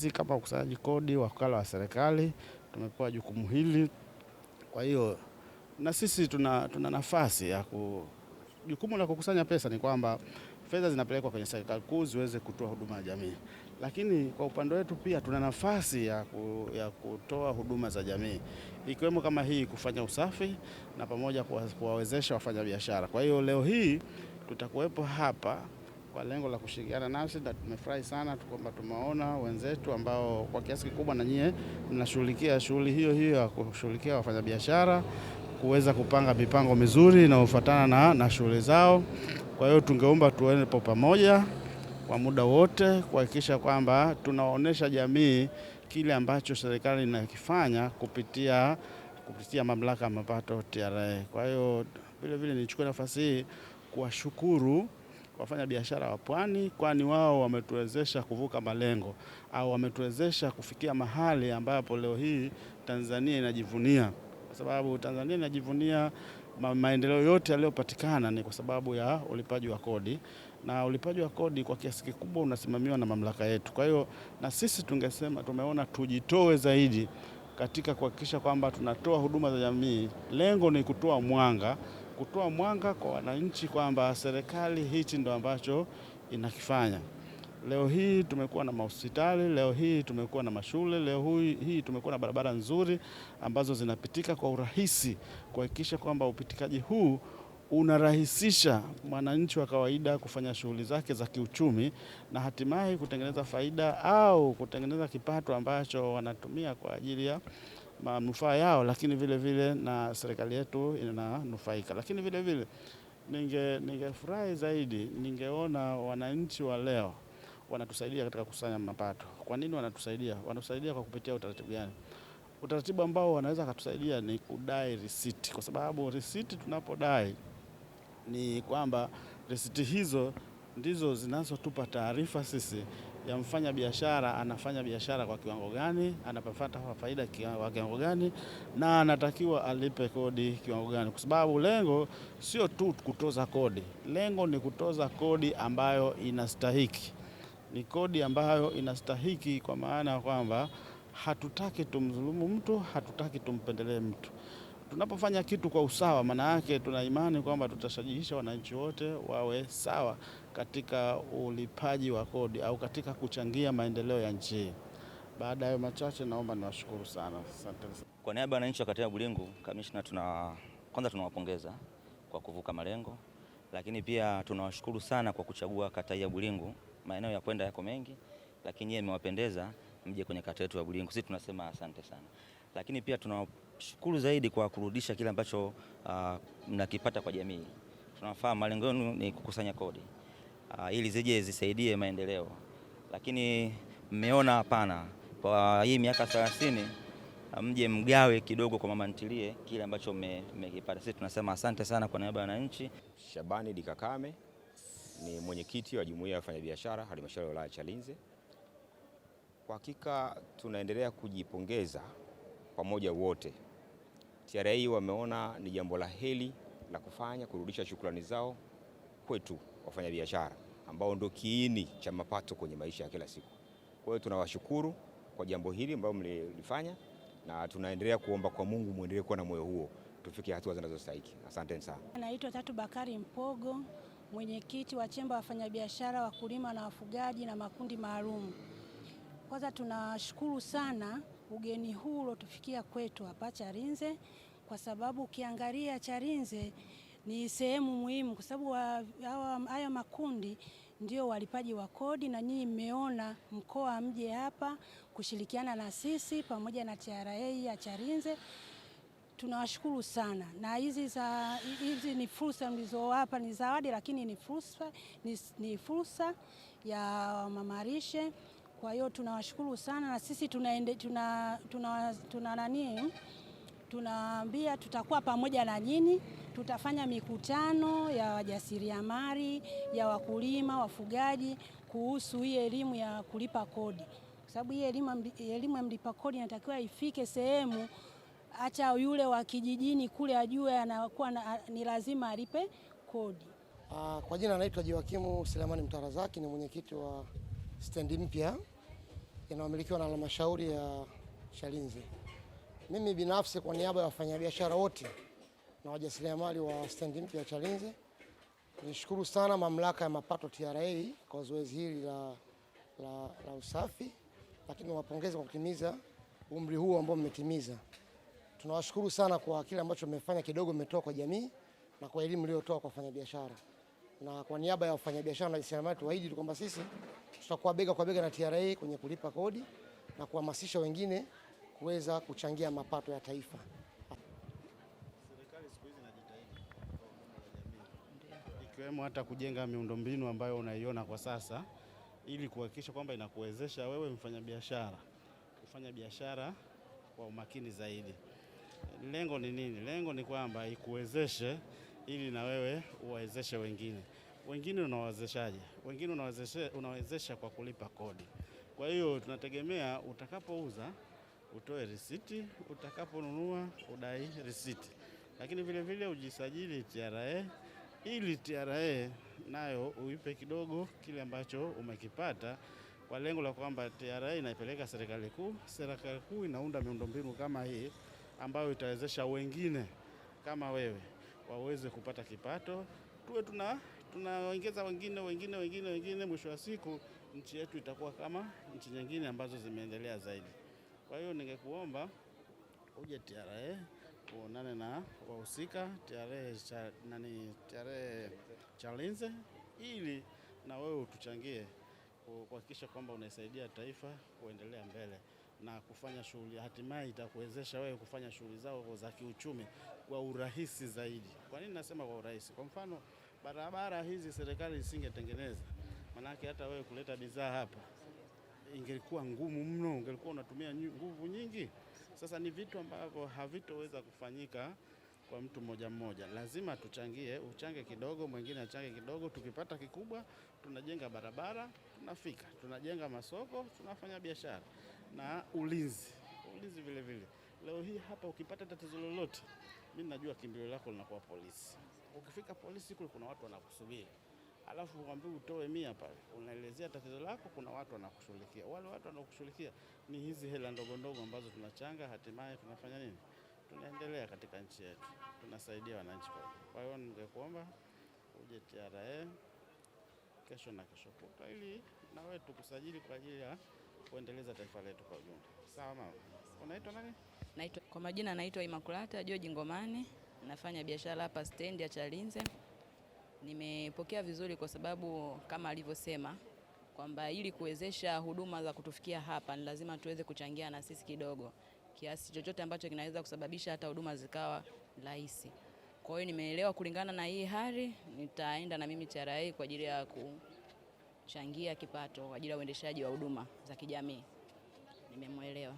sisi kama ukusanyaji kodi, wakala wa serikali tumepewa jukumu hili. Kwa hiyo na sisi tuna nafasi ya jukumu la kukusanya pesa ni kwamba fedha zinapelekwa kwenye serikali kuu ziweze kutoa huduma ya jamii. Lakini kwa upande wetu pia tuna nafasi ya kutoa huduma za jamii, ikiwemo kama hii kufanya usafi na pamoja kuwawezesha wafanyabiashara. Kwa hiyo leo hii tutakuwepo hapa kwa lengo la kushirikiana nasi, na tumefurahi sana kwamba tumeona wenzetu ambao kwa kiasi kikubwa na nyie mnashughulikia shughuli hiyo ya kushughulikia wafanyabiashara kuweza kupanga mipango mizuri inayofuatana na shughuli zao. Kwa hiyo tungeomba tuwepo pamoja kwa muda wote kuhakikisha kwamba tunaonesha jamii kile ambacho serikali inakifanya kupitia mamlaka ya mapato TRA. Kwa hiyo vile nichukue nafasi hii kuwashukuru wafanya biashara wa Pwani, kwani wao wametuwezesha kuvuka malengo au wametuwezesha kufikia mahali ambapo leo hii Tanzania inajivunia. Kwa sababu Tanzania inajivunia maendeleo yote yaliyopatikana ni kwa sababu ya ulipaji wa kodi, na ulipaji wa kodi kwa kiasi kikubwa unasimamiwa na mamlaka yetu. Kwa hiyo na sisi tumeona tujitoe zaidi katika kuhakikisha kwamba tunatoa huduma za jamii. Lengo ni kutoa mwanga kwa wananchi kwamba serikali hichi ndo ambacho inakifanya. Leo hii tumekuwa na mahospitali, leo hii tumekuwa na mashule, leo hii tumekuwa na barabara nzuri ambazo zinapitika kwa urahisi, kuhakikisha kwamba upitikaji huu unarahisisha mwananchi wa kawaida kufanya shughuli zake za kiuchumi na hatimaye kutengeneza faida au kutengeneza kipato ambacho wanatumia kwa ajili ya manufaa yao, lakini vile na serikali yetu inanufaika. Lakini vile ningefurahi zaidi ningeona wananchi wa leo wanatusaidia katika kukusanya mapato. Kwa nini wanatusaidia? Wanatusaidia kwa kupitia utaratibu gani? Utaratibu ambao wanaweza kutusaidia ni kudai risiti, kwa sababu risiti tunapodai ni kwamba risiti hizo ndizo zinazotupa taarifa sisi ya mfanya biashara anafanya biashara kwa kiwango gani, anapata faida kwa kiwango gani, na anatakiwa alipe kodi kiwango gani. Kwa sababu lengo sio tu kutoza kodi, lengo ni kutoza kodi ambayo inastahiki. Ni kodi ambayo inastahiki, kwa maana kwamba hatutaki tumdhulumu mtu, hatutaki tumpendelee mtu. Tunapofanya kitu kwa usawa, maana yake tuna imani kwamba tutashajihisha wananchi wote wawe sawa katika ulipaji wa kodi au katika kuchangia maendeleo ya nchi. Baada ya machache, naomba niwashukuru sana. Asante. Kwa niaba ya wananchi wa kata ya Bulingu, kamishna, kwanza tunawapongeza kwa kuvuka malengo, lakini pia tunawashukuru sana kwa kuchagua kata ya Bulingu. Maeneo ya kwenda yako mengi, lakini yeye imewapendeza mje kwenye kata yetu ya Bulingu. Sisi tunasema asante sana. Lakini pia tunashukuru zaidi kwa kurudisha kile ambacho mnakipata kwa jamii. Tunafahamu malengo yenu ni kukusanya kodi ili zije zisaidie maendeleo, lakini mmeona hapana, kwa hii miaka 30 mje mgawe kidogo kwa mama ntilie kile ambacho mmekipata. Sisi tunasema asante sana kwa niaba ya wananchi. Shabani Dikakame ni mwenyekiti wa jumuiya ya wafanyabiashara halmashauri ya wilaya Chalinze. Kwa hakika tunaendelea kujipongeza pamoja wote. TRA wameona ni jambo la heri la kufanya kurudisha shukrani zao kwetu wafanyabiashara ambao ndio kiini cha mapato kwenye maisha ya kila siku. Kwa hiyo tunawashukuru kwa jambo hili ambalo mlifanya, na tunaendelea kuomba kwa Mungu muendelee kuwa na moyo huo tufike hatua zinazostahili. Asante sana. Naitwa Tatu Bakari Mpogo, mwenyekiti wa chemba wafanyabiashara, wakulima na wafugaji na makundi maalum. Kwanza tunashukuru sana ugeni huu uliotufikia kwetu hapa Chalinze, kwa sababu ukiangalia Chalinze ni sehemu muhimu, kwa sababu haya makundi ndio walipaji wa kodi, na nyinyi mmeona mkoa mje hapa kushirikiana na sisi pamoja na TRA ya Chalinze. Tunawashukuru sana, na hizi ni fursa mlizowapa, ni zawadi, lakini ni fursa ya mamarishe. Kwa hiyo tunawashukuru sana, na sisi tunaambia tutakuwa pamoja na nyinyi. Tutafanya mikutano ya wajasiriamali, ya wakulima, wafugaji kuhusu hii elimu ya kulipa kodi, kwa sababu hii elimu ya mlipa kodi inatakiwa ifike sehemu acha yule wa kijijini kule ajue anakuwa ni lazima alipe kodi. Kwa jina naitwa Joakimu Selemani Mtarazaki, ni mwenyekiti wa stendi mpya. yanayomilikiwa na halmashauri ya Chalinze. Mimi binafsi kwa niaba ya wafanyabiashara wote na wajasiriamali wa stendi mpya ya Chalinze, nishukuru sana mamlaka ya mapato TRA kwa zoezi hili la usafi, lakini nawapongeza kwa kutimiza umri huu ambao mmetimiza. Tunawashukuru sana kwa kile ambacho mmefanya, kidogo mmetoa kwa jamii na kwa elimu mliotoa kwa wafanyabiashara. Na kwa niaba ya wafanyabiashara na wajasiriamali tuahidi kwamba sisi tutakuwa bega kwa bega na TRA kwenye kulipa kodi na kuhamasisha wengine kuweza kuchangia mapato ya taifa. Serikali siku hizi inajitahidi kwa jamii, ikiwemo hata kujenga miundombinu ambayo unaiona kwa sasa, ili kuhakikisha kwamba inakuwezesha wewe mfanyabiashara kufanya biashara kwa umakini zaidi. Lengo ni nini? Lengo ni kwamba ikuwezeshe ili na wewe uwawezeshe wengine. Wengine unawawezeshaje? Wengine unawezesha kwa kulipa kodi. Kwa hiyo tunategemea utakapouza utoe risiti, utakaponunua udai risiti. Lakini vile vile ujisajili TRA, ili TRA nayo uipe kidogo kile ambacho umekipata, kwa lengo la kwamba TRA inaipeleka serikali kuu. Serikali kuu inaunda miundombinu kama hii ambayo itawezesha wengine kama wewe waweze kupata kipato, tuwe tunaongeza wengine. Mwisho wa siku nchi yetu itakuwa kama nchi nyingine ambazo zimeendelea zaidi. Kwa hiyo ningekuomba uje TRA uonane na wahusika TRA Chalinze, ili na wewe utuchangie kuhakikisha kwamba unaisaidia taifa kuendelea mbele na kufanya shughuli, hatimaye itakuwezesha wewe kufanya shughuli zao za kiuchumi kwa urahisi zaidi. Kwa nini nasema kwa urahisi? Kwa mfano, barabara hizi serikali isingetengeneza, manake hata wewe kuleta bidhaa hapa ingekuwa ngumu mno, ungelikuwa unatumia nguvu nyingi. Sasa ni vitu ambavyo havitoweza kufanyika kwa mtu mmoja mmoja. Lazima tuchangie, uchange kidogo, mwingine achange kidogo. Tukipata kikubwa, tunajenga barabara, tunafika, tunajenga masoko, tunafanya biashara na ulinzi vile vile. Leo hii hapa ukipata tatizo lolote, mimi najua kimbilio lako linakuwa polisi. Ukifika polisi kule kuna watu wanakusubiri. Alafu uambiwe utoe 100 pale. Unaelezea tatizo lako, kuna watu wanakushughulikia. Wale watu wanakushughulikia ni hizi hela ndogo ndogo ambazo tunachanga, hatimaye tunafanya nini? Tunaendelea katika nchi yetu. Tunasaidia wananchi. Kwa hiyo ningekuomba uje TRA kesho na kesho kutwa, ili na wewe tukusajili kwa ajili ya kuendeleza taifa letu kwa ujumla. Sawa mama. Unaitwa nani? Kwa majina naitwa Imakulata George Ngomani, nafanya biashara hapa stendi ya Chalinze. Nimepokea vizuri kwa sababu kama alivyosema kwamba ili kuwezesha huduma za kutufikia hapa ni lazima tuweze kuchangia na sisi kidogo, kiasi chochote ambacho kinaweza kusababisha hata huduma zikawa rahisi. Kwa hiyo nimeelewa kulingana na hii hali, nitaenda na mimi TRA kwa ajili ya kuchangia kipato kwa ajili ya uendeshaji wa huduma za kijamii. Nimemuelewa.